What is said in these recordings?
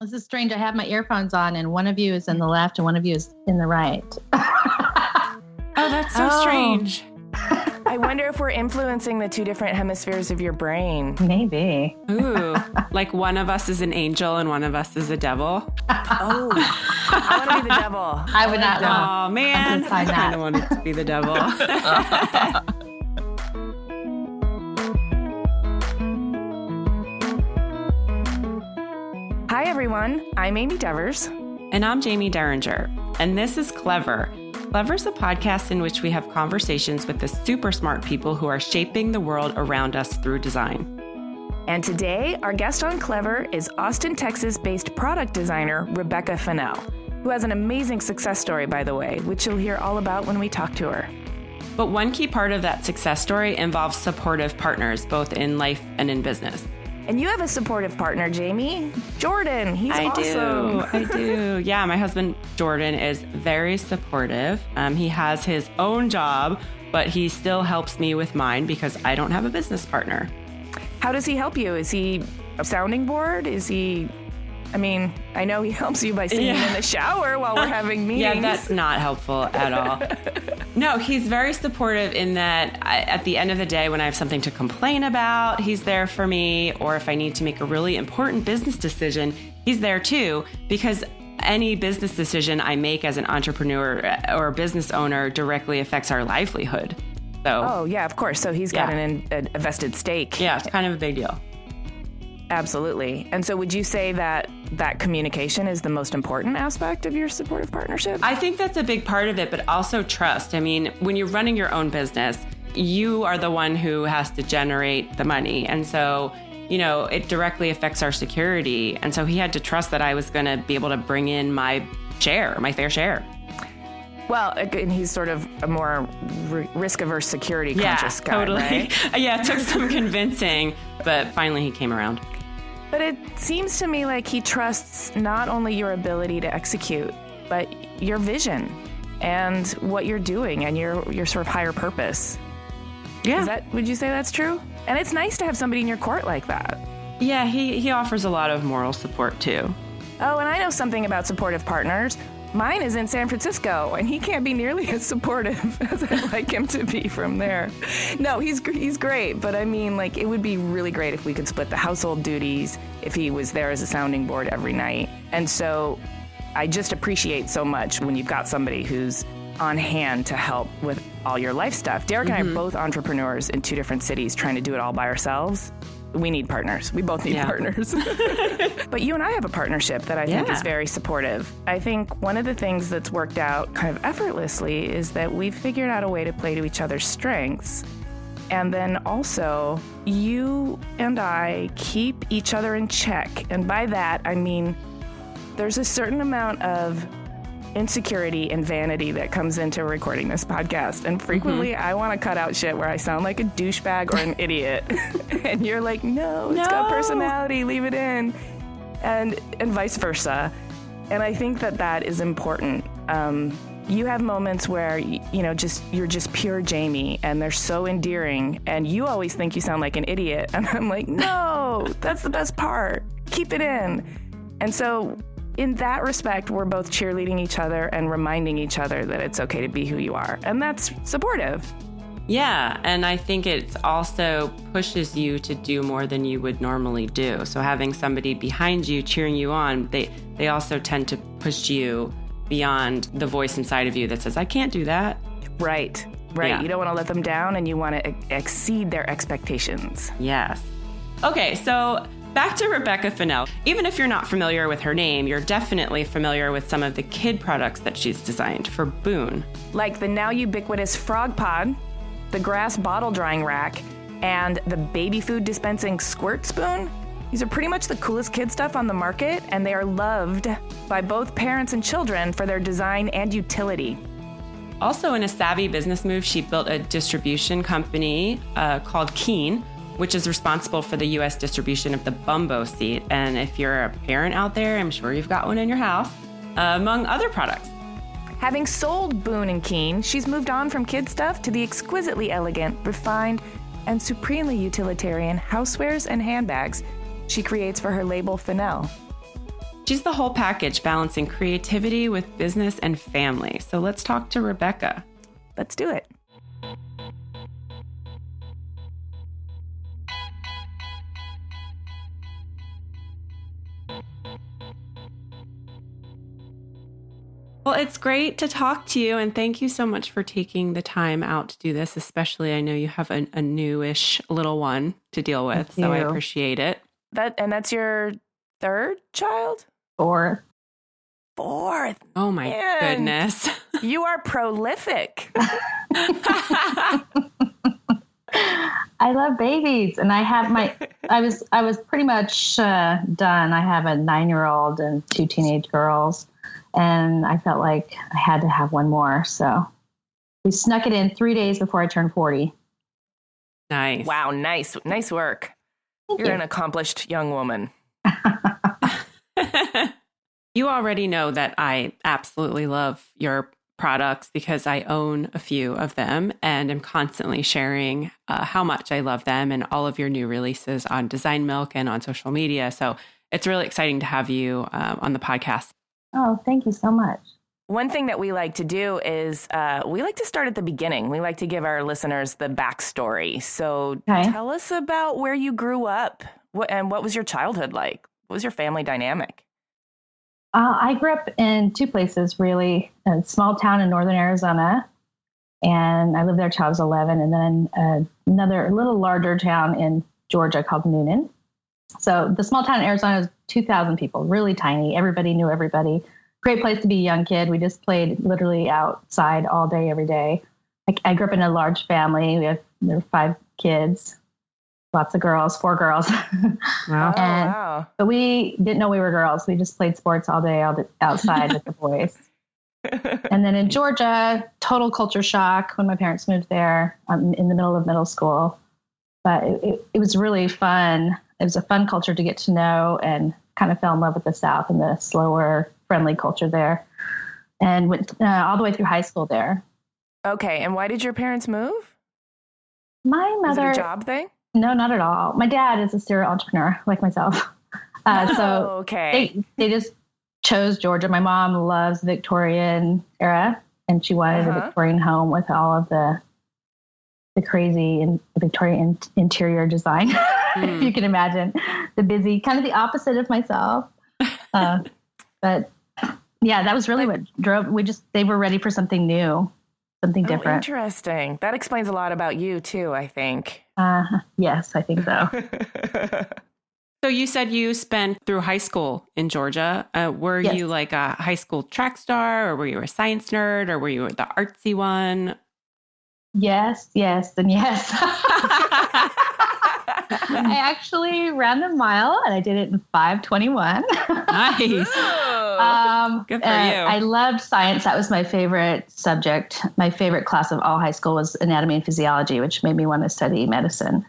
This is strange. I have my earphones on and one of you is in the left and one of you is in the right. Oh, that's so strange. I wonder if we're influencing the two different hemispheres of your brain. Maybe. Ooh, like one of us is an angel and one of us is a devil. Oh, I want to be the devil. I would not know. Oh, man. I kind of wanted to be the devil. Hi, everyone. I'm Amy Devers. And I'm Jamie Derringer. And this is Clever. Clever's a podcast in which we have conversations with the super smart people who are shaping the world around us through design. And today, our guest on Clever is Austin, Texas-based product designer Rebecca Finell, who has an amazing success story, by the way, which you'll hear all about when we talk to her. But one key part of that success story involves supportive partners, both in life and in business. And you have a supportive partner, Jamie. Jordan. He's awesome. I do. Yeah, my husband, Jordan, is very supportive. He has his own job, but he still helps me with mine because I don't have a business partner. How does he help you? Is he a sounding board? I know he helps you by singing in the shower while we're having meetings. Yeah, that's not helpful at all. No, he's very supportive in that at the end of the day, when I have something to complain about, he's there for me. Or if I need to make a really important business decision, he's there too. Because any business decision I make as an entrepreneur or a business owner directly affects our livelihood. So, oh, yeah, of course. So he's got a vested stake. Yeah, it's kind of a big deal. Absolutely. And so would you say that communication is the most important aspect of your supportive partnership? I think that's a big part of it, but also trust. I mean, when you're running your own business, you are the one who has to generate the money. And so, it directly affects our security. And so he had to trust that I was going to be able to bring in my fair share. Well, and he's sort of a more risk-averse, security-conscious guy, totally. Right? Yeah, it took some convincing, but finally he came around. But it seems to me like he trusts not only your ability to execute, but your vision and what you're doing and your sort of higher purpose. Yeah. Would you say that's true? And it's nice to have somebody in your court like that. Yeah, he offers a lot of moral support too. Oh, and I know something about supportive partners. Mine is in San Francisco, and he can't be nearly as supportive as I'd like him to be from there. No, he's great, but I mean, it would be really great if we could split the household duties, if he was there as a sounding board every night. And so I just appreciate so much when you've got somebody who's on hand to help with all your life stuff. Derek and I are both entrepreneurs in two different cities trying to do it all by ourselves. We need partners. We both need partners. But you and I have a partnership that I think is very supportive. I think one of the things that's worked out kind of effortlessly is that we've figured out a way to play to each other's strengths. And then also, you and I keep each other in check. And by that, I mean, there's a certain amount of insecurity and vanity that comes into recording this podcast. And frequently I want to cut out shit where I sound like a douchebag or an idiot. And you're like, no, it's got personality, leave it in. And vice versa. And I think that is important. You have moments where, you're just pure Jamie and they're so endearing. And you always think you sound like an idiot. And I'm like, no, that's the best part. Keep it in. And so in that respect, we're both cheerleading each other and reminding each other that it's okay to be who you are. And that's supportive. Yeah, and I think it also pushes you to do more than you would normally do. So having somebody behind you cheering you on, they also tend to push you beyond the voice inside of you that says, I can't do that. Right. Yeah. You don't want to let them down and you want to exceed their expectations. Yes. Okay, so back to Rebecca Finell. Even if you're not familiar with her name, you're definitely familiar with some of the kid products that she's designed for Boone. Like the now ubiquitous Frog Pod, the grass bottle drying rack, and the baby food dispensing squirt spoon. These are pretty much the coolest kid stuff on the market, and they are loved by both parents and children for their design and utility. Also, in a savvy business move, she built a distribution company called Keen, which is responsible for the U.S. distribution of the Bumbo seat. And if you're a parent out there, I'm sure you've got one in your house, among other products. Having sold Boone and Keen, she's moved on from kid stuff to the exquisitely elegant, refined, and supremely utilitarian housewares and handbags she creates for her label Finell. She's the whole package, balancing creativity with business and family. So let's talk to Rebecca. Let's do it. Well, it's great to talk to you, and thank you so much for taking the time out to do this, especially I know you have a newish little one to deal with, so I appreciate it. That's your third child? Fourth. Oh my goodness. You are prolific. I love babies, and I was pretty much done. I have a 9-year-old and 2 teenage girls, and I felt like I had to have one more. So we snuck it in 3 days before I turned 40. Nice. Wow. Nice work. You're an accomplished young woman. You already know that I absolutely love your products because I own a few of them and am constantly sharing how much I love them and all of your new releases on Design Milk and on social media. So it's really exciting to have you on the podcast. Oh, thank you so much. One thing that we like to do is we like to start at the beginning. We like to give our listeners the backstory. So tell us about where you grew up and what was your childhood like? What was your family dynamic? I grew up in 2 places, really. A small town in northern Arizona, and I lived there till I was 11, and then another little larger town in Georgia called Noonan. So the small town in Arizona is 2,000 people, really tiny. Everybody knew everybody. Great place to be a young kid. We just played literally outside all day, every day. I grew up in a large family. There were 5 kids. Lots of girls, 4 girls. Wow. Wow. But we didn't know we were girls. We just played sports all day outside with the boys. And then in Georgia, total culture shock when my parents moved there in the middle of middle school. But it was really fun. It was a fun culture to get to know, and kind of fell in love with the South and the slower, friendly culture there. And went all the way through high school there. Okay. And why did your parents move? My mother... Was it a job thing? No, not at all. My dad is a serial entrepreneur like myself. Okay. They just chose Georgia. My mom loves Victorian era, and she wanted a Victorian home with all of the crazy and Victorian interior design. If you can imagine, the busy, kind of the opposite of myself. But yeah, that was really what drove. They were ready for something new. Something different. Interesting. That explains a lot about you too, I think. Yes, I think so. So you said you spent through high school in Georgia. Were you like a high school track star, or were you a science nerd, or were you the artsy one? Yes, and yes. I actually ran the mile, and I did it in 5:21. Nice. Good for you. I loved science. That was my favorite subject. My favorite class of all high school was anatomy and physiology, which made me want to study medicine.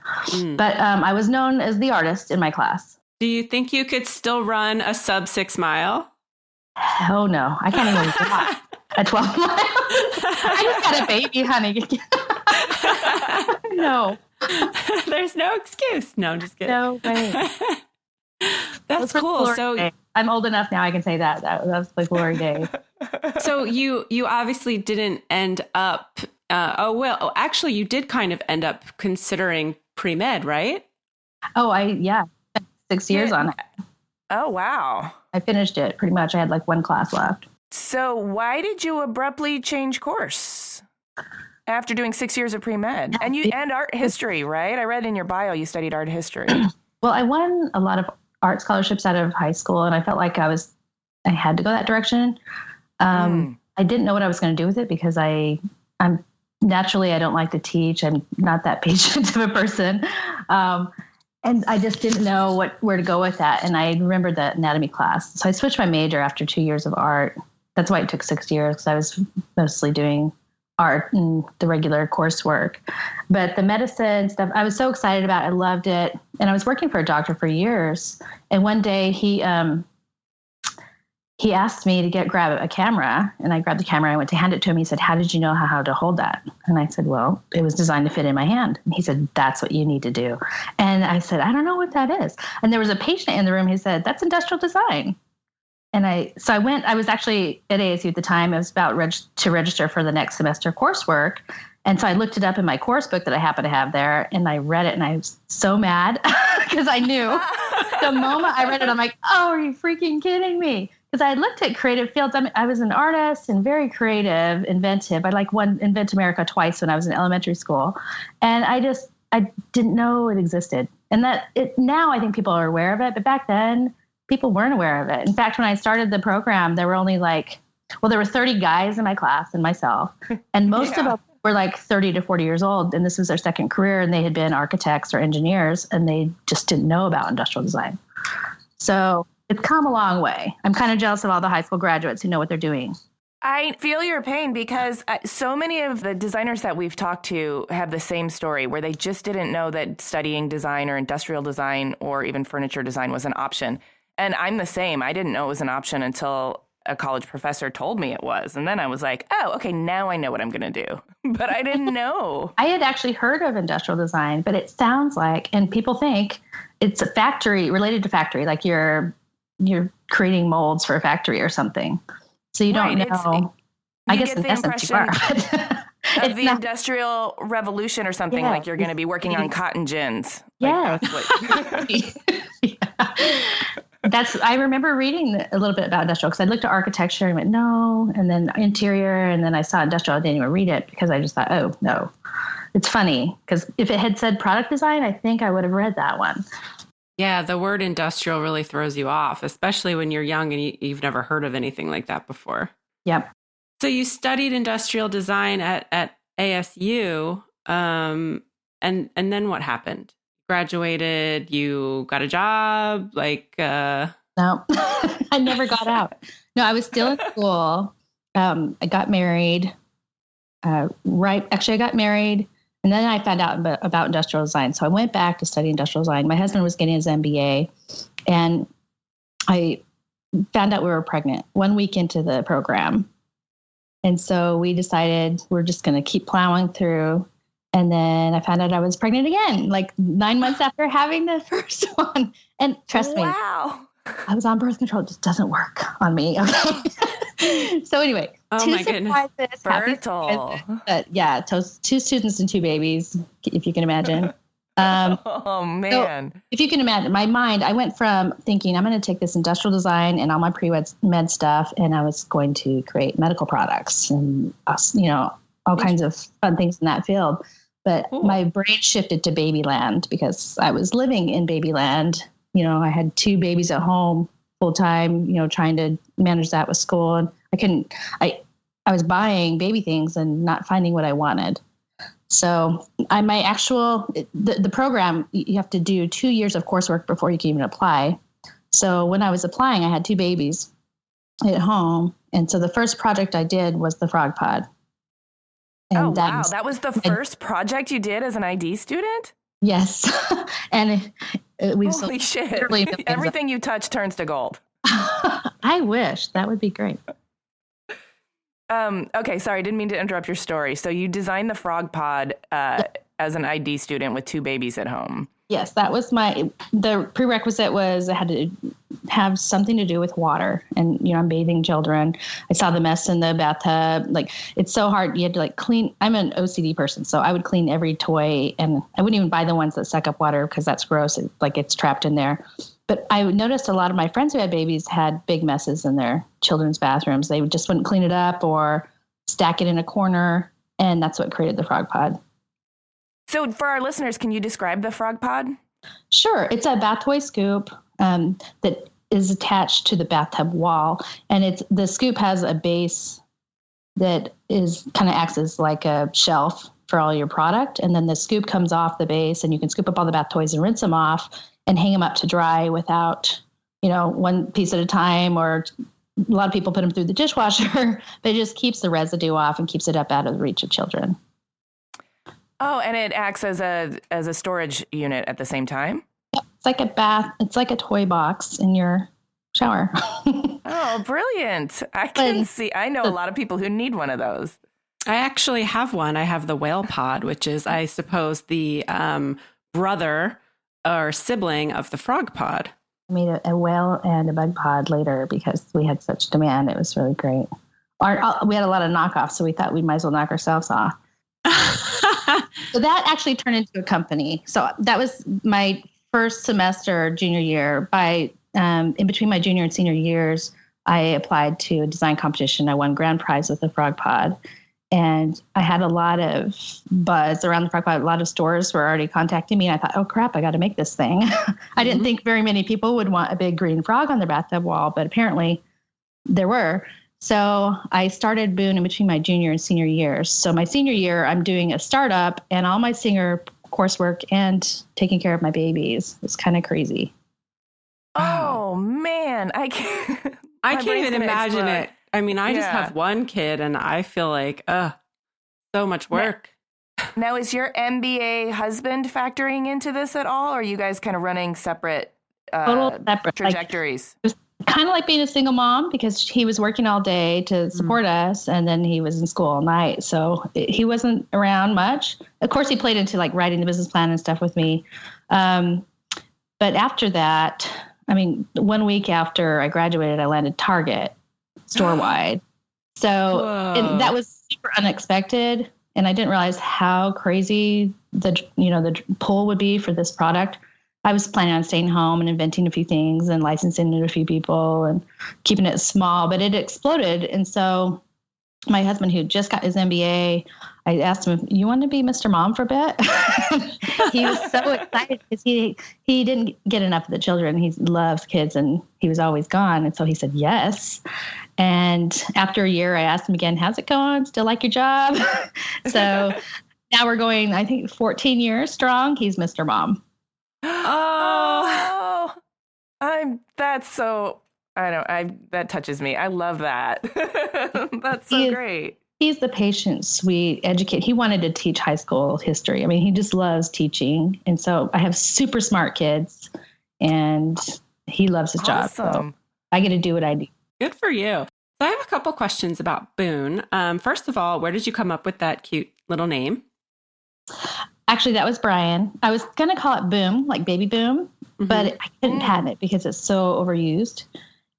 But I was known as the artist in my class. Do you think you could still run a sub-6 mile? Oh, no. I can't even walk a 12 mile. I just had a baby, honey. No. There's no excuse. No, I'm just kidding. No way. That's cool. So I'm old enough now. I can say that. That was the glory days. So you obviously didn't end up. Actually, you did kind of end up considering pre-med, right? Oh, spent 6 years on it. Oh, wow. I finished it pretty much. I had like 1 class left. So why did you abruptly change course after doing 6 years of pre-med? And art history, right? I read in your bio you studied art history. Well, I won a lot of art scholarships out of high school, and I felt like I had to go that direction. I didn't know what I was going to do with it because I'm naturally, I don't like to teach. I'm not that patient of a person. And I just didn't know where to go with that. And I remembered the anatomy class. So I switched my major after 2 years of art. That's why it took 6 years, because I was mostly doing art and the regular coursework. But the medicine stuff, I was so excited about it. I loved it. And I was working for a doctor for years. And one day he asked me to grab a camera, and I grabbed the camera. I went to hand it to him. He said, "How did you know how to hold that?" And I said, "Well, it was designed to fit in my hand." And he said, "That's what you need to do." And I said, "I don't know what that is." And there was a patient in the room. He said, "That's industrial design." I was actually at ASU at the time. I was about to register for the next semester coursework. And so I looked it up in my course book that I happen to have there, and I read it, and I was so mad because I knew the moment I read it, I'm like, oh, are you freaking kidding me? Because I had looked at creative fields. I was an artist and very creative, inventive. I won Invent America twice when I was in elementary school. And I didn't know it existed. And now I think people are aware of it, but back then people weren't aware of it. In fact, when I started the program, there were only there were 30 guys in my class and myself, and most of them were 30 to 40 years old, and this was their second career, and they had been architects or engineers, and they just didn't know about industrial design. So it's come a long way. I'm kind of jealous of all the high school graduates who know what they're doing. I feel your pain because so many of the designers that we've talked to have the same story where they just didn't know that studying design or industrial design or even furniture design was an option. And I'm the same. I didn't know it was an option until a college professor told me it was. And then I was like, oh, okay, now I know what I'm going to do. But I didn't know. I had actually heard of industrial design, but it sounds like, and people think it's a factory related to factory, like you're creating molds for a factory or something. So you don't know. I guess in essence you are. Of the Industrial Revolution or something, like you're going to be working on cotton gins. Yeah. I remember reading a little bit about industrial because I looked at architecture and went, no. And then interior. And then I saw industrial. I didn't even read it because I just thought, oh, no. It's funny because if it had said product design, I think I would have read that one. Yeah, the word industrial really throws you off, especially when you're young and you've never heard of anything like that before. Yep. So you studied industrial design at ASU, and then what happened? Graduated, you got a job, No, I never got out. No, I was still in school. I got married. I got married, and then I found out about industrial design. So I went back to study industrial design. My husband was getting his MBA, and I found out we were pregnant 1 week into the program. And so we decided we're just going to keep plowing through. And then I found out I was pregnant again, 9 months after having the first one. And trust me, I was on birth control. It just doesn't work on me. Okay. So anyway, my goodness. Fertile. Two students and two babies, if you can imagine. Oh, man. So if you can imagine, my mind, I went from thinking I'm going to take this industrial design and all my pre-med stuff, and I was going to create medical products and, all kinds of fun things in that field. But my brain shifted to babyland because I was living in babyland. I had two babies at home full time, trying to manage that with school. And I was buying baby things and not finding what I wanted. So the program, you have to do 2 years of coursework before you can even apply. So when I was applying, I had two babies at home. And so the first project I did was the frog pod. And that was the first project you did as an ID student? Yes. And holy shit. Everything you touch turns to gold. I wish. That would be great. Okay, sorry, didn't mean to interrupt your story. So you designed the frog pod as an ID student with two babies at home. Yes, that was the prerequisite was I had to have something to do with water. And, I'm bathing children. I saw the mess in the bathtub. It's so hard. You had to clean. I'm an OCD person, so I would clean every toy, and I wouldn't even buy the ones that suck up water because that's gross. It's trapped in there. But I noticed a lot of my friends who had babies had big messes in their children's bathrooms. They just wouldn't clean it up or stack it in a corner. And that's what created the frog pod. So for our listeners, can you describe the frog pod? Sure. It's a bath toy scoop that is attached to the bathtub wall. And the scoop has a base that kind of acts as like a shelf for all your product. And then the scoop comes off the base, and you can scoop up all the bath toys and rinse them off and hang them up to dry without, one piece at a time, or a lot of people put them through the dishwasher, but it just keeps the residue off and keeps it up out of the reach of children. Oh, and it acts as a storage unit at the same time? Yeah, it's like a toy box in your shower. Oh, brilliant. I know a lot of people who need one of those. I actually have one. I have the whale pod, which is, I suppose, the brother or sibling of the frog pod. made a whale and a bug pod later because we had such demand. It was really great. We had a lot of knockoffs, so we thought we might as well knock ourselves off. So that actually turned into a company. So that was my first semester junior year. In between my junior and senior years, I applied to a design competition. I won grand prize with the frog pod. And I had a lot of buzz around the frog pod. A lot of stores were already contacting me. And I thought, oh, crap, I got to make this thing. I didn't think very many people would want a big green frog on their bathtub wall, but apparently there were. So I started Boone in between my junior and senior years. So my senior year, I'm doing a startup and all my senior coursework and taking care of my babies. It's kind of crazy. Oh, man. I can't even imagine it. I mean, I just have one kid and I feel like, so much work. Now, is your MBA husband factoring into this at all? Or are you guys kind of running separate trajectories? Like, kind of like being a single mom because he was working all day to support us and then he was in school all night. So he wasn't around much. Of course, he played into like writing the business plan and stuff with me. But after that, 1 week after I graduated, I landed Target store-wide. So and that was super unexpected. And I didn't realize how crazy the pull would be for this product. I was planning on staying home and inventing a few things and licensing it to a few people and keeping it small, but it exploded. And so my husband, who just got his MBA, I asked him, you want to be Mr. Mom for a bit? He was so excited because he didn't get enough of the children. He loves kids and he was always gone. And so he said, yes. And after a year, I asked him again, how's it going? Still like your job? So now we're going, I think 14 years strong. He's Mr. Mom. That touches me. I love that. That's so great. He's the patient, sweet, educated. He wanted to teach high school history. He just loves teaching. And so I have super smart kids and he loves his job. So I get to do what I do. Good for you. So I have a couple questions about Boone. First of all, where did you come up with that cute little name? Actually, that was Brian. I was going to call it Boom, like Baby Boom, but I couldn't patent it because it's so overused.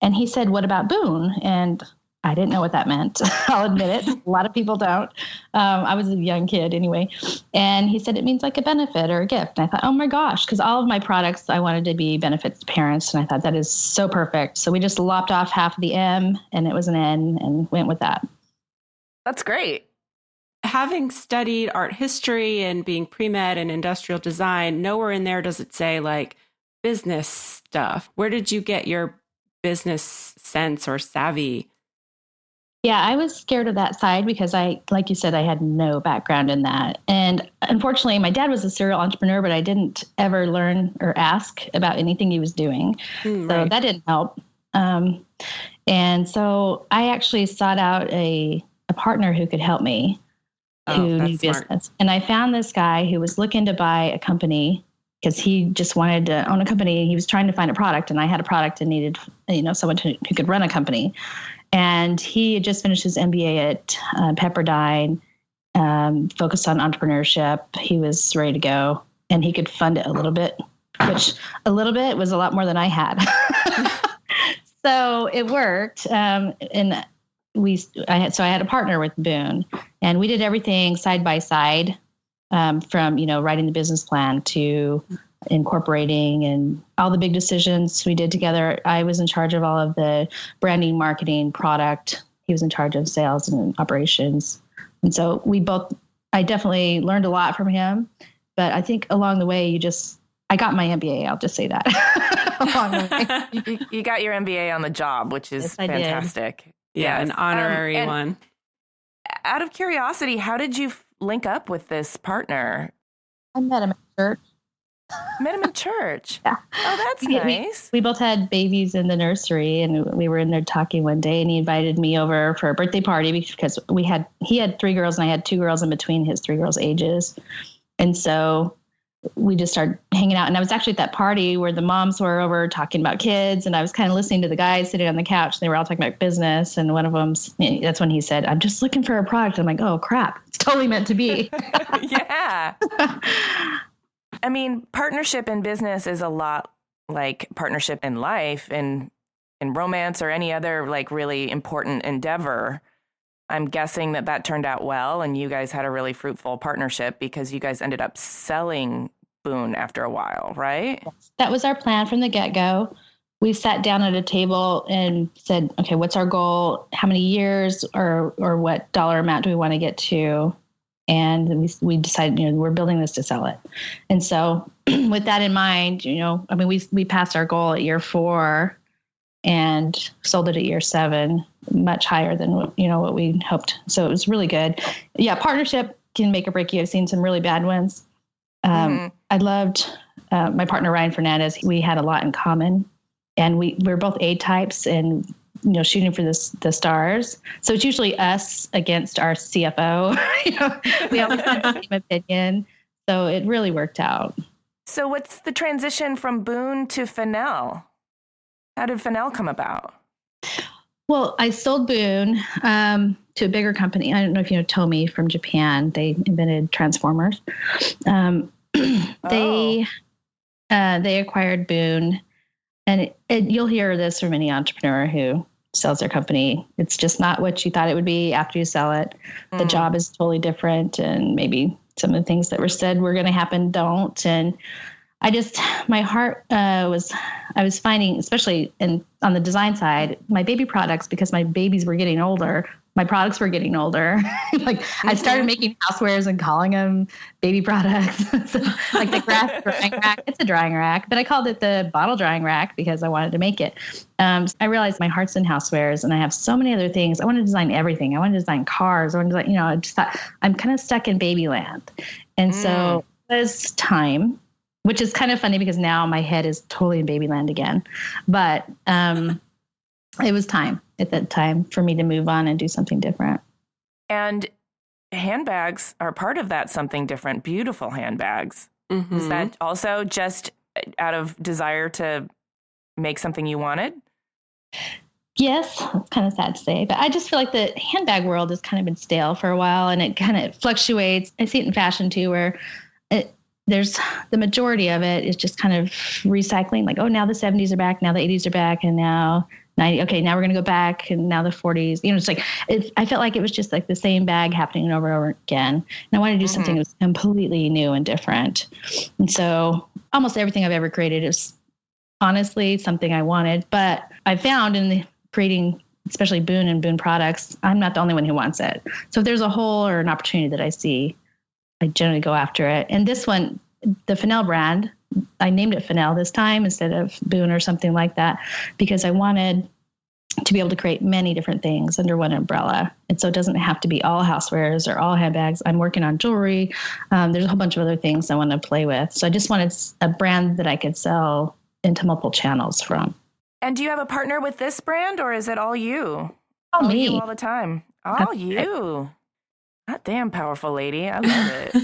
And he said, what about Boone? And I didn't know what that meant. I'll admit it. A lot of people don't. I was a young kid anyway. And he said, it means like a benefit or a gift. And I thought, oh my gosh, because all of my products, I wanted to be benefits to parents. And I thought that is so perfect. So we just lopped off half of the M and it was an N and went with that. That's great. Having studied art history and being pre-med and industrial design, nowhere in there does it say like business stuff. Where did you get your business sense or savvy? Yeah, I was scared of that side because like you said, I had no background in that. And unfortunately, my dad was a serial entrepreneur, but I didn't ever learn or ask about anything he was doing. So that didn't help. And so I actually sought out a partner who could help me who knew business. And I found this guy who was looking to buy a company because he just wanted to own a company. He was trying to find a product and I had a product and needed, someone who could run a company. And he had just finished his MBA at Pepperdine, focused on entrepreneurship. He was ready to go and he could fund it a little bit, which a little bit was a lot more than I had. So it worked. And I had a partner with Boone and we did everything side by side, from, writing the business plan to incorporating and all the big decisions we did together. I was in charge of all of the branding, marketing, product. He was in charge of sales and operations. And so I definitely learned a lot from him, but I think along the way, I got my MBA. I'll just say that. Along the way. You got your MBA on the job, which is fantastic. Yeah, an honorary one. Out of curiosity, how did you link up with this partner? I met him at church. Met him in church. Yeah. Oh, that's nice. We both had babies in the nursery and we were in there talking one day and he invited me over for a birthday party because he had 3 girls and I had 2 girls in between his 3 girls' ages. And so we just started hanging out. And I was actually at that party where the moms were over talking about kids. And I was kind of listening to the guys sitting on the couch. They were all talking about business. And one of them, that's when he said, I'm just looking for a product. I'm like, oh, crap. It's totally meant to be. Yeah. Partnership in business is a lot like partnership in life and in romance or any other like really important endeavor, I'm guessing that turned out well and you guys had a really fruitful partnership because you guys ended up selling Boone after a while, right? That was our plan from the get-go. We sat down at a table and said, okay, what's our goal? How many years or what dollar amount do we want to get to? And we decided, we're building this to sell it. And so with that in mind, we passed our goal at year 4 and sold it at year 7, much higher than what we hoped. So it was really good. Yeah, partnership can make or break you. I've seen some really bad ones. I loved my partner, Ryan Fernandez. We had a lot in common, and we're both A types and, shooting for the stars. So it's usually us against our CFO. We always had the same opinion. So it really worked out. So what's the transition from Boone to Finell? How did Finell come about? Well, I sold Boone to a bigger company. I don't know if you know Tomy from Japan. They invented transformers. They acquired Boone, and you'll hear this from any entrepreneur who sells their company. It's just not what you thought it would be after you sell it. The job is totally different, and maybe some of the things that were said were going to happen don't. And my heart I was finding, especially on the design side, my baby products, because my babies were getting older, my products were getting older. I started making housewares and calling them baby products. So, like the grass drying rack, it's a drying rack, but I called it the bottle drying rack because I wanted to make it. I realized my heart's in housewares and I have so many other things. I want to design everything. I want to design cars. I want to design, I just thought I'm kind of stuck in baby land. And so it was time, which is kind of funny because now my head is totally in baby land again. But it was time at that time for me to move on and do something different. And handbags are part of that something different. Beautiful handbags. Mm-hmm. Is that also just out of desire to make something you wanted? Yes, it's kind of sad to say, but I just feel like the handbag world has kind of been stale for a while and it kind of fluctuates. I see it in fashion too, where there's the majority of it is just kind of recycling. Like, oh, now the 70s are back, now the 80s are back, and now 90. Okay, now we're going to go back, and now the 40s. It's like I felt like it was just like the same bag happening over and over again. And I wanted to do something that was completely new and different. And so almost everything I've ever created is honestly something I wanted. But I found in creating, especially Boone and Boone products, I'm not the only one who wants it. So if there's a hole or an opportunity that I see, I generally go after it. And this one, the Finell brand, I named it Finell this time instead of Boone or something like that, because I wanted to be able to create many different things under one umbrella. And so it doesn't have to be all housewares or all handbags. I'm working on jewelry. There's a whole bunch of other things I want to play with. So I just wanted a brand that I could sell into multiple channels from. And do you have a partner with this brand, or is it all you? All me. You all the time. All you. That damn powerful lady. I love it.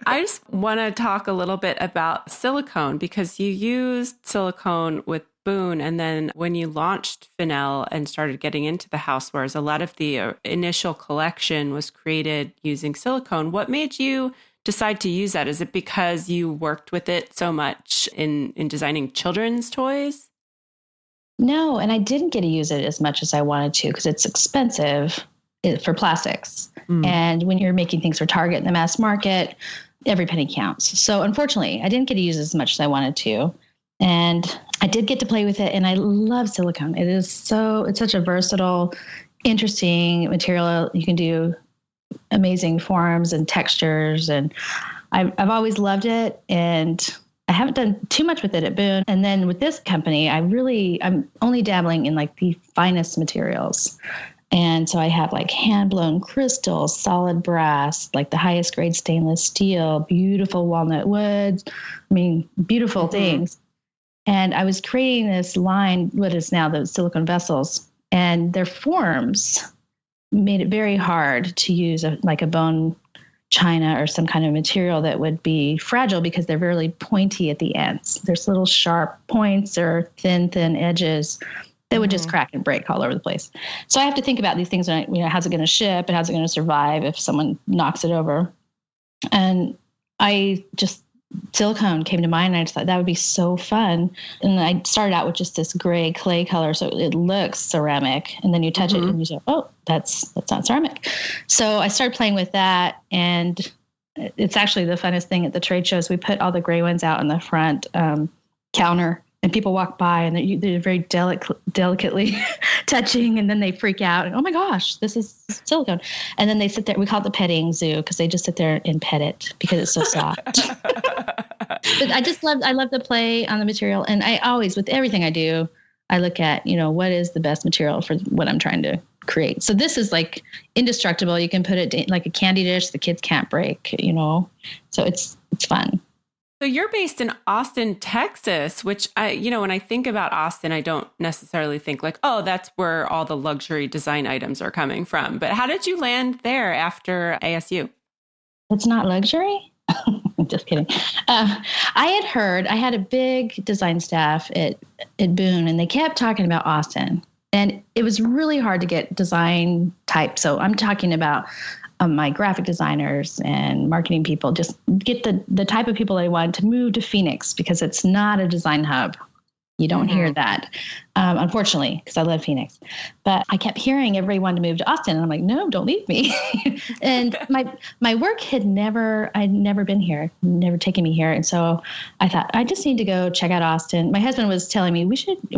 I just want to talk a little bit about silicone, because you used silicone with Boone. And then when you launched Finell and started getting into the housewares, a lot of the initial collection was created using silicone. What made you decide to use that? Is it because you worked with it so much in designing children's toys? No, and I didn't get to use it as much as I wanted to because it's expensive for plastics. And when you're making things for Target in the mass market, every penny counts. So unfortunately, I didn't get to use it as much as I wanted to. And I did get to play with it, and I love silicone. It's such a versatile, interesting material. You can do amazing forms and textures, and I've always loved it. And I haven't done too much with it at Boone. And then with this company, I'm only dabbling in like the finest materials. And so I have like hand-blown crystal, solid brass, like the highest grade stainless steel, beautiful walnut woods. Beautiful things. And I was creating this line, what is now the silicone vessels, and their forms made it very hard to use like a bone china or some kind of material that would be fragile because they're very pointy at the ends. There's little sharp points or thin edges that would just crack and break all over the place. So I have to think about these things. How's it going to ship and how's it going to survive if someone knocks it over? And I just silicone came to mind, and I just thought that would be so fun. And I started out with just this gray clay color, so it looks ceramic. And then you touch it, and you say, "Oh, that's not ceramic." So I started playing with that, and it's actually the funnest thing at the trade shows. We put all the gray ones out in the front counter, and people walk by, and they're very delicately touching, and then they freak out. And, oh my gosh, this is silicone. And then they sit there. We call it the petting zoo because they just sit there and pet it because it's so soft. But I love to play on the material. And I always, with everything I do, I look at, what is the best material for what I'm trying to create. So this is like indestructible. You can put it like a candy dish the kids can't break, So it's fun. So you're based in Austin, Texas, which when I think about Austin, I don't necessarily think like, oh, that's where all the luxury design items are coming from. But how did you land there after ASU? It's not luxury. Just kidding. I had a big design staff at Boone, and they kept talking about Austin. And it was really hard to get design type. So I'm talking about my graphic designers and marketing people, just get the type of people I want to move to Phoenix because it's not a design hub. You don't hear that, unfortunately, because I love Phoenix. But I kept hearing everyone to move to Austin. And I'm like, no, don't leave me. And my work I'd never been here, never taken me here. And so I thought, I just need to go check out Austin. My husband was telling me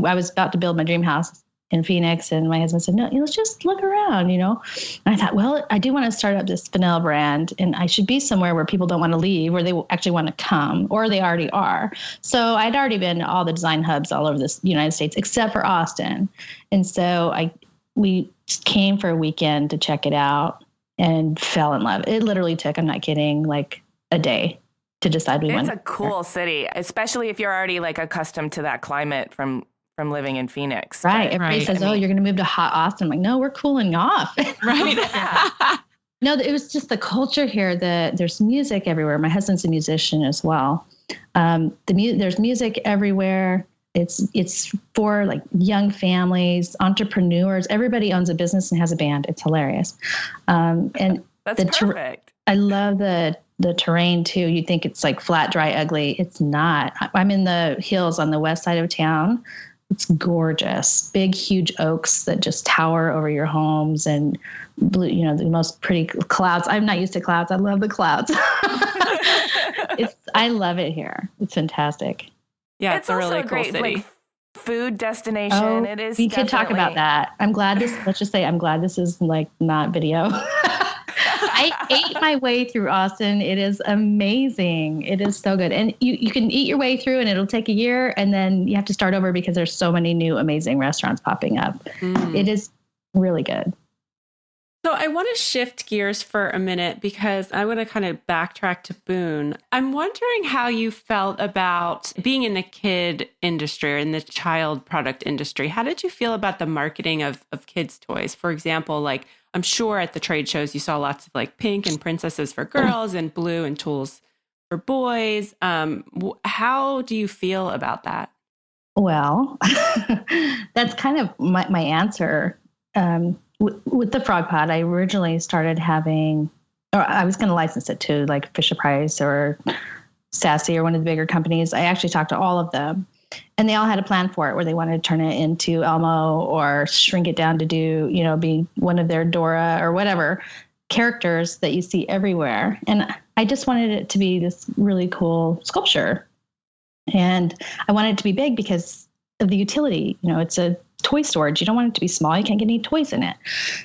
I was about to build my dream house in Phoenix. And my husband said, no, let's just look around, And I thought, well, I do want to start up this Finell brand, and I should be somewhere where people don't want to leave, where they actually want to come, or they already are. So I'd already been to all the design hubs all over the United States, except for Austin. And so we came for a weekend to check it out and fell in love. It literally took, I'm not kidding, like a day to decide we wanted. It's a cool city, especially if you're already like accustomed to that climate from living in Phoenix. Right. Everybody says, oh, you're going to move to hot Austin. I'm like, no, we're cooling off. Right. No, it was just the culture here. There's music everywhere. My husband's a musician as well. There's music everywhere. It's for like young families, entrepreneurs. Everybody owns a business and has a band. It's hilarious. And that's perfect. I love the terrain too. You think it's like flat, dry, ugly. It's not. I'm in the hills on the west side of town. It's gorgeous. Big, huge oaks that just tower over your homes, and blue, the most pretty clouds. I'm not used to clouds. I love the clouds. I love it here. It's fantastic. Yeah, it's a really cool great, city. Like, food destination. Oh, it is. We could talk about that. I'm glad let's just say I'm glad this is like not video. I ate my way through Austin. It is amazing. It is so good. And you can eat your way through, and it'll take a year, and then you have to start over because there's so many new amazing restaurants popping up. It is really good. So I want to shift gears for a minute because I want to kind of backtrack to Boone. I'm wondering how you felt about being in the kid industry or in the child product industry. How did you feel about the marketing of kids' toys? For example, like I'm sure at the trade shows you saw lots of like pink and princesses for girls and blue and tools for boys. How do you feel about that? Well, that's kind of my answer. With the Frog Pod, I originally started having, or I was going to license it to like Fisher-Price or Sassy or one of the bigger companies. I actually talked to all of them, and they all had a plan for it where they wanted to turn it into Elmo or shrink it down to do, be one of their Dora or whatever characters that you see everywhere. And I just wanted it to be this really cool sculpture. And I wanted it to be big because of the utility. It's a toy storage. You don't want it to be small. You can't get any toys in it.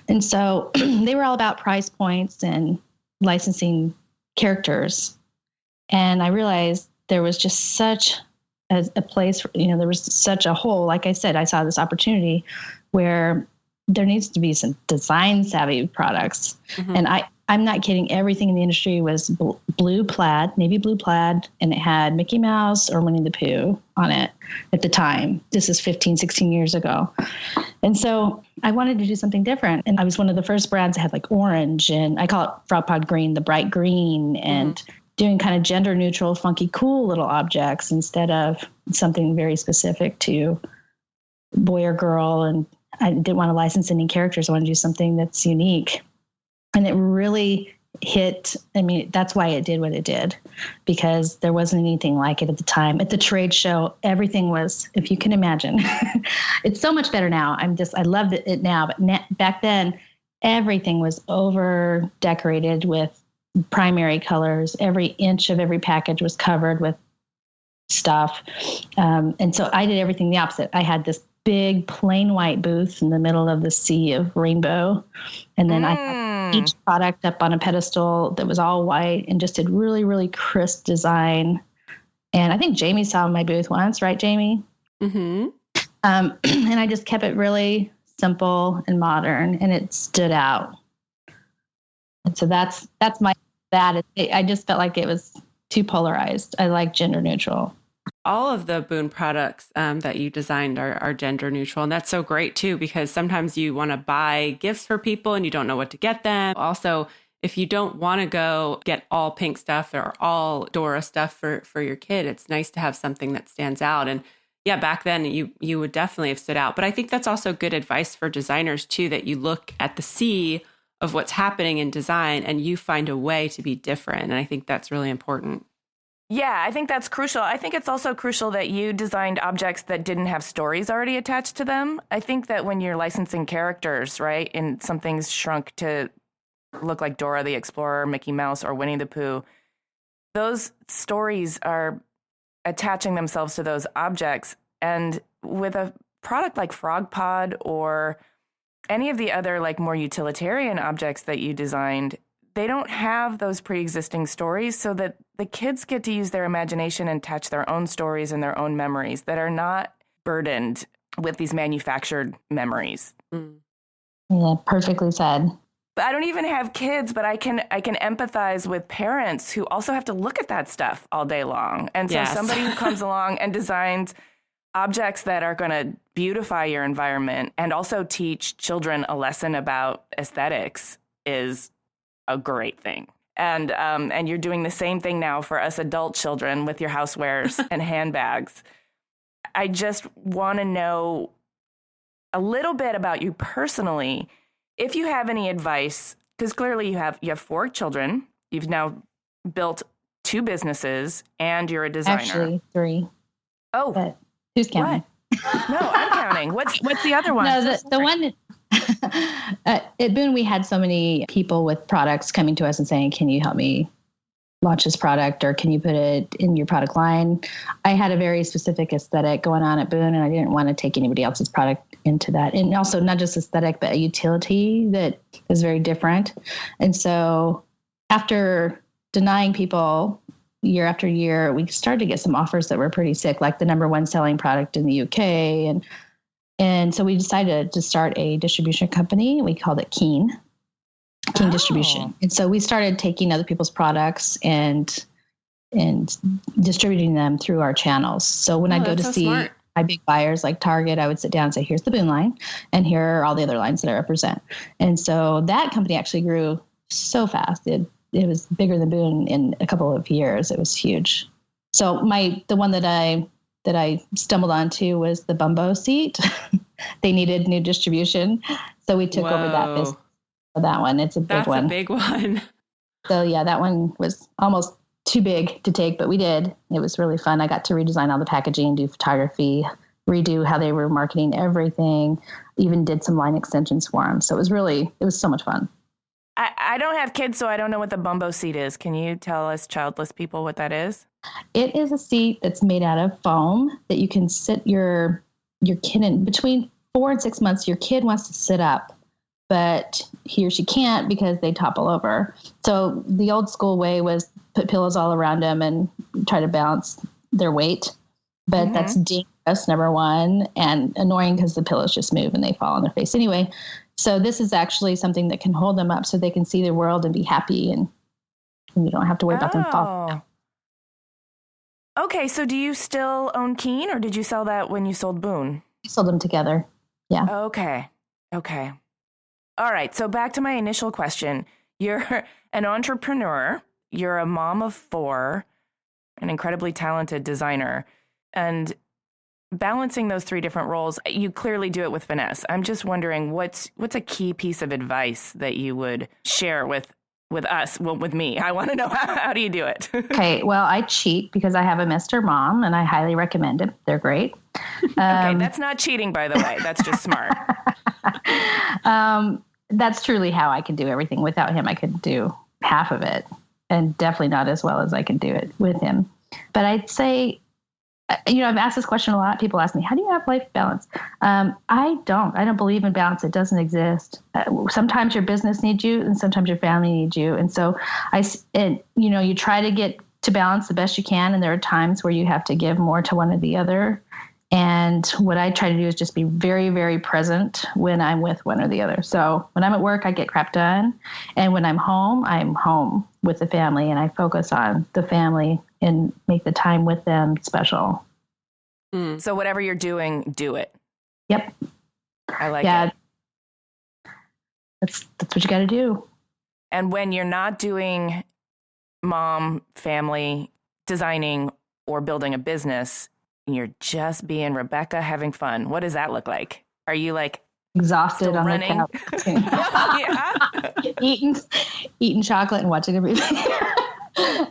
And so they were all about price points and licensing characters. And I realized there was just such a place, there was such a hole. Like I said, I saw this opportunity where there needs to be some design savvy products. Mm-hmm. And I'm not kidding. Everything in the industry was blue plaid, navy blue plaid, and it had Mickey Mouse or Winnie the Pooh on it at the time. This is 15, 16 years ago. And so I wanted to do something different. And I was one of the first brands that had like orange, and I call it Frog Pod Green, the bright green, and doing kind of gender neutral, funky, cool little objects instead of something very specific to boy or girl. And I didn't want to license any characters. I wanted to do something that's unique. And it really hit. I mean, that's why it did what it did, because there wasn't anything like it at the time. At the trade show, everything was, if you can imagine, it's so much better now. I love it now, but back then, everything was over decorated with primary colors. Every inch of every package was covered with stuff. And so I did everything the opposite. I had this big plain white booth in the middle of the sea of rainbow. And then I had each product up on a pedestal that was all white and just did really, really crisp design. And I think Jamie saw my booth once, right, Jamie? Mm-hmm. And I just kept it really simple and modern, and it stood out. And so that's that. I just felt like it was too polarized. I like gender neutral. All of the Boone products that you designed are gender neutral. And that's so great too, because sometimes you want to buy gifts for people and you don't know what to get them. Also, if you don't want to go get all pink stuff or all Dora stuff for your kid, it's nice to have something that stands out. And yeah, back then you would definitely have stood out. But I think that's also good advice for designers too, that you look at the sea of what's happening in design and you find a way to be different. And I think that's really important. Yeah, I think that's crucial. I think it's also crucial that you designed objects that didn't have stories already attached to them. I think that when you're licensing characters, right, and something's shrunk to look like Dora the Explorer, Mickey Mouse, or Winnie the Pooh, those stories are attaching themselves to those objects. And with a product like Frog Pod or any of the other like more utilitarian objects that you designed, they don't have those pre-existing stories, so that the kids get to use their imagination and attach their own stories and their own memories that are not burdened with these manufactured memories. Yeah, perfectly said. I don't even have kids, but I can empathize with parents who also have to look at that stuff all day long. And so somebody who comes along and designs objects that are going to beautify your environment and also teach children a lesson about aesthetics is a great thing. And you're doing the same thing now for us adult children with your housewares and handbags. I just want to know a little bit about you personally. If you have any advice, because clearly you have 4 children, you've now built 2 businesses, and you're a designer. Actually, 3. Oh, but who's counting? What? No, I'm counting. What's the other one? No, the one at Boone, we had so many people with products coming to us and saying, "Can you help me launch this product, or can you put it in your product line?" I had a very specific aesthetic going on at Boone, and I didn't want to take anybody else's product into that. And also not just aesthetic, but a utility that is very different. And so after denying people year after year, we started to get some offers that were pretty sick, like the number 1 selling product in the UK. And so we decided to start a distribution company. We called it Keen Distribution. And so we started taking other people's products and distributing them through our channels. So when I go to see my big buyers like Target, I would sit down and say, here's the Boone line, and here are all the other lines that I represent. And so that company actually grew so fast. It was bigger than Boone in a couple of years. It was huge. So the one that I stumbled onto was the Bumbo seat. They needed new distribution, so we took over that business. That one, it's a big one. That's a big one. So yeah, that one was almost too big to take, but we did. It was really fun. I got to redesign all the packaging, do photography, redo how they were marketing everything, even did some line extensions for them. So it was so much fun. I don't have kids, so I don't know what the Bumbo seat is. Can you tell us childless people what that is? It is a seat that's made out of foam that you can sit your kid in. Between 4 and 6 months, your kid wants to sit up, but he or she can't because they topple over. So the old school way was put pillows all around them and try to balance their weight. But that's dangerous, number 1, and annoying because the pillows just move and they fall on their face anyway. So this is actually something that can hold them up so they can see the world and be happy, and you don't have to worry about them falling down. Okay, so do you still own Keen, or did you sell that when you sold Boone? We sold them together. Yeah. Okay. All right, so back to my initial question. You're an entrepreneur, you're a mom of 4, an incredibly talented designer, and balancing those 3 different roles, you clearly do it with finesse. I'm just wondering, what's a key piece of advice that you would share with with us, well, with me. I want to know how do you do it? Okay, well, I cheat because I have a Mr. Mom, and I highly recommend it. They're great. Okay, that's not cheating, by the way. That's just smart. That's truly how I can do everything. Without him, I couldn't do half of it, and definitely not as well as I can do it with him. But I'd say, I've asked this question a lot. People ask me, how do you have life balance? I don't believe in balance. It doesn't exist. Sometimes your business needs you and sometimes your family needs you. And so you try to get to balance the best you can. And there are times where you have to give more to one or the other. And what I try to do is just be very, very present when I'm with one or the other. So when I'm at work, I get crap done. And when I'm home with the family, and I focus on the family and make the time with them special. So whatever you're doing, do it. Yep. I like it. That's what you got to do. And when you're not doing mom, family, designing, or building a business, you're just being Rebecca, having fun. What does that look like? Are you like exhausted on running? The couch, eating chocolate and watching a movie?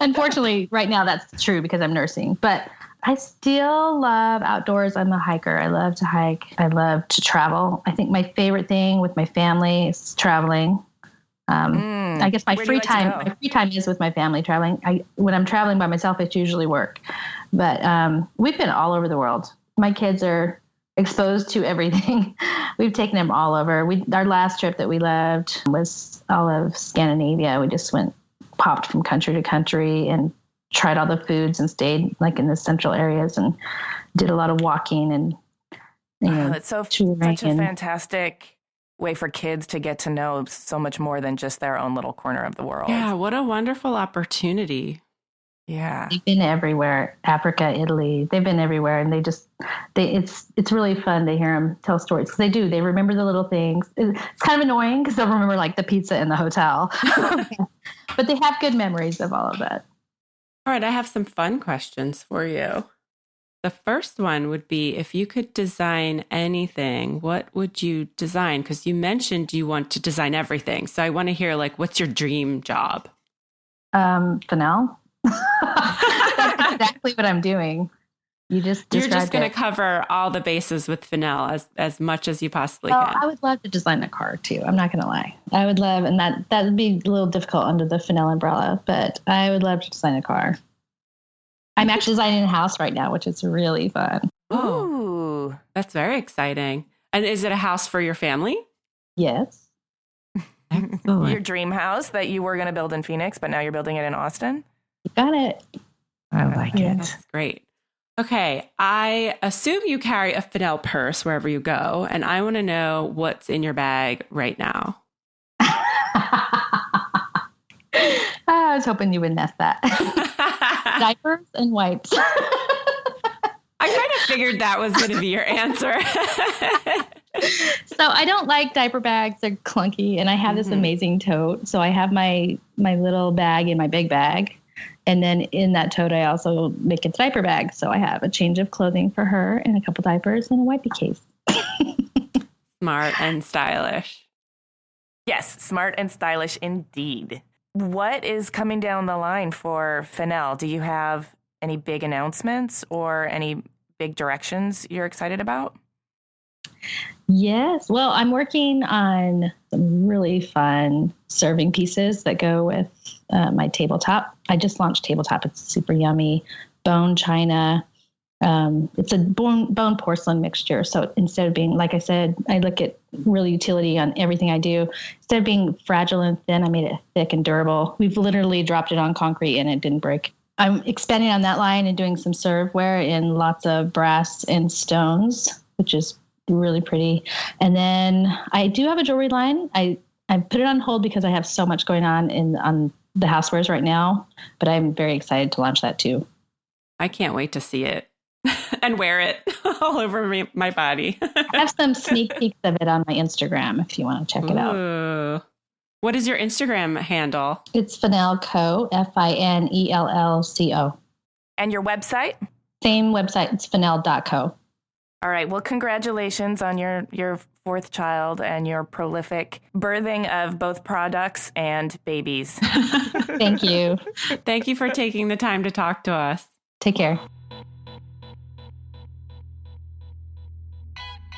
Unfortunately, right now that's true because I'm nursing, but I still love outdoors. I'm a hiker. I love to hike. I love to travel. I think my favorite thing with my family is traveling. I guess my free time is with my family traveling. When I'm traveling by myself, it's usually work. But we've been all over the world. My kids are exposed to everything. We've taken them all over. Our last trip that we loved was all of Scandinavia. We just popped from country to country and tried all the foods and stayed like in the central areas and did a lot of walking and it's such a fantastic way for kids to get to know so much more than just their own little corner of the world. Yeah, what a wonderful opportunity. Yeah. They've been everywhere. Africa, Italy, they've been everywhere. And it's really fun to hear them tell stories. Because they do. They remember the little things. It's kind of annoying because they'll remember like the pizza in the hotel. But they have good memories of all of that. All right, I have some fun questions for you. The first one would be, if you could design anything, what would you design? Because you mentioned you want to design everything. So I want to hear, like, what's your dream job? Finell. That's exactly what I'm doing. You're just going to cover all the bases with Finell as much as you possibly can. I would love to design a car too. I'm not going to lie. I would love, and that would be a little difficult under the Finell umbrella, but I would love to design a car. I'm actually designing a house right now, which is really fun. Ooh, that's very exciting. And is it a house for your family? Yes. Excellent. Your dream house that you were going to build in Phoenix, but now you're building it in Austin? You got it. I like it. That's great. Okay, I assume you carry a Finell purse wherever you go, and I want to know what's in your bag right now. I was hoping you would nest that. Diapers and wipes. I kind of figured that was going to be your answer. So I don't like diaper bags. They're clunky, and I have this amazing tote. So I have my little bag in my big bag. And then in that tote, I also make a diaper bag. So I have a change of clothing for her and a couple diapers and a wipey case. Smart and stylish. Yes, smart and stylish indeed. What is coming down the line for Finell? Do you have any big announcements or any big directions you're excited about? Yes. Well, I'm working on some really fun serving pieces that go with my tabletop. I just launched tabletop. It's super yummy. Bone china. It's a bone porcelain mixture. So instead of being, like I said, I look at real utility on everything I do. Instead of being fragile and thin, I made it thick and durable. We've literally dropped it on concrete and it didn't break. I'm expanding on that line and doing some serveware in lots of brass and stones, which is really pretty. And then I do have a jewelry line. I put it on hold because I have so much going on the housewares right now, but I'm very excited to launch that too. I can't wait to see it and wear it all over my body. I have some sneak peeks of it on my Instagram if you want to check it out. What is your Instagram handle? It's Finell Co, Finellco. And your website? Same website. It's finell.co. All right. Well, congratulations on your fourth child and your prolific birthing of both products and babies. Thank you. Thank you for taking the time to talk to us. Take care.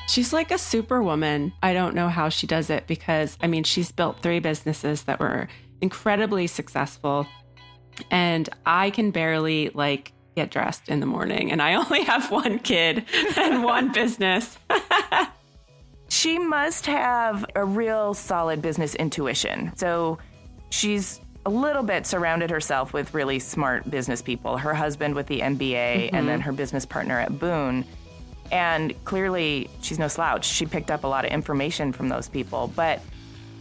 She's like a superwoman. I don't know how she does it because, I mean, she's built 3 businesses that were incredibly successful. And I can barely get dressed in the morning. And I only have 1 kid and 1 business. She must have a real solid business intuition. So she's a little bit surrounded herself with really smart business people. Her husband with the MBA and then her business partner at Boone. And clearly she's no slouch. She picked up a lot of information from those people. But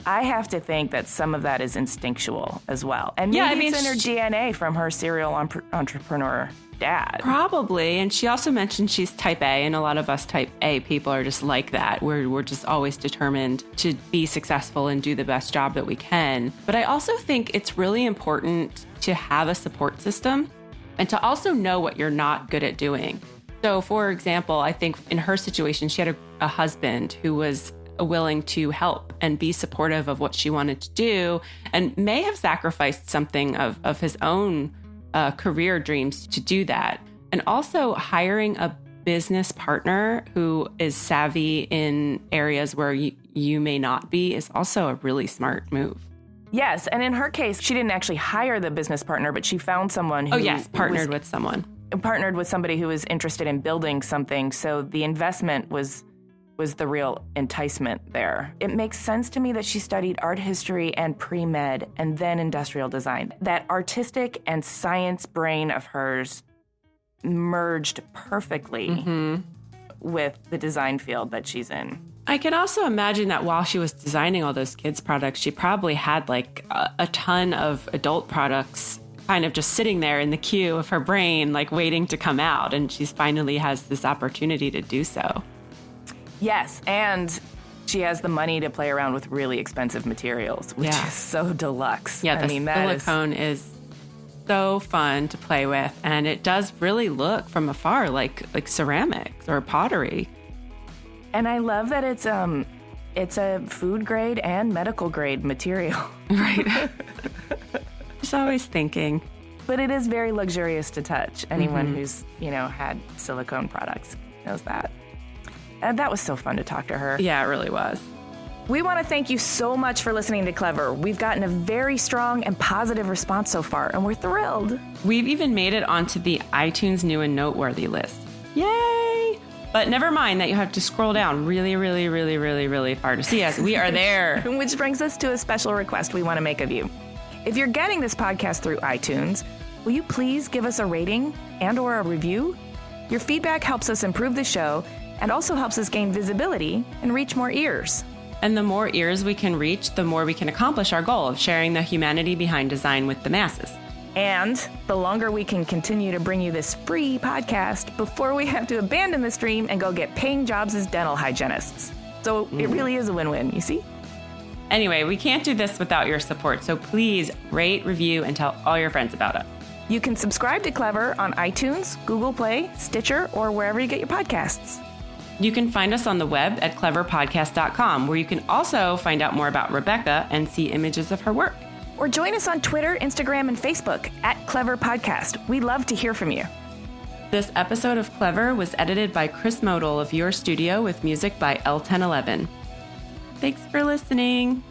I have to think that some of that is instinctual as well. And maybe it's in her DNA from her serial entrepreneur dad. Probably. And she also mentioned she's type A, and a lot of us type A people are just like that. We're just always determined to be successful and do the best job that we can. But I also think it's really important to have a support system and to also know what you're not good at doing. So, for example, I think in her situation, she had a husband who was willing to help and be supportive of what she wanted to do and may have sacrificed something of his own career dreams to do that. And also hiring a business partner who is savvy in areas where you may not be is also a really smart move. Yes. And in her case, she didn't actually hire the business partner, but she found someone who partnered with someone. Partnered with somebody who was interested in building something. So the investment was the real enticement there. It makes sense to me that she studied art history and pre-med and then industrial design. That artistic and science brain of hers merged perfectly with the design field that she's in. I can also imagine that while she was designing all those kids' products, she probably had a ton of adult products kind of just sitting there in the queue of her brain, waiting to come out. And she finally has this opportunity to do so. Yes, and she has the money to play around with really expensive materials, which is so deluxe. Yeah, the silicone is so fun to play with, and it does really look from afar like ceramics or pottery. And I love that it's a food grade and medical grade material. Right. Just always thinking. But it is very luxurious to touch. Anyone who's, had silicone products knows that. And that was so fun to talk to her. Yeah, it really was. We want to thank you so much for listening to Clever. We've gotten a very strong and positive response so far, and we're thrilled. We've even made it onto the iTunes New and Noteworthy list. Yay! But never mind that you have to scroll down really, really, really, really, really far to see us. We are there. Which brings us to a special request we want to make of you. If you're getting this podcast through iTunes, will you please give us a rating and/or a review? Your feedback helps us improve the show and also helps us gain visibility and reach more ears. And the more ears we can reach, the more we can accomplish our goal of sharing the humanity behind design with the masses. And the longer we can continue to bring you this free podcast before we have to abandon this dream and go get paying jobs as dental hygienists. So it really is a win-win, you see? Anyway, we can't do this without your support, so please rate, review, and tell all your friends about us. You can subscribe to Clever on iTunes, Google Play, Stitcher, or wherever you get your podcasts. You can find us on the web at cleverpodcast.com, where you can also find out more about Rebecca and see images of her work. Or join us on Twitter, Instagram, and Facebook at Clever Podcast. We'd love to hear from you. This episode of Clever was edited by Chris Modal of Your Studio with music by L1011. Thanks for listening.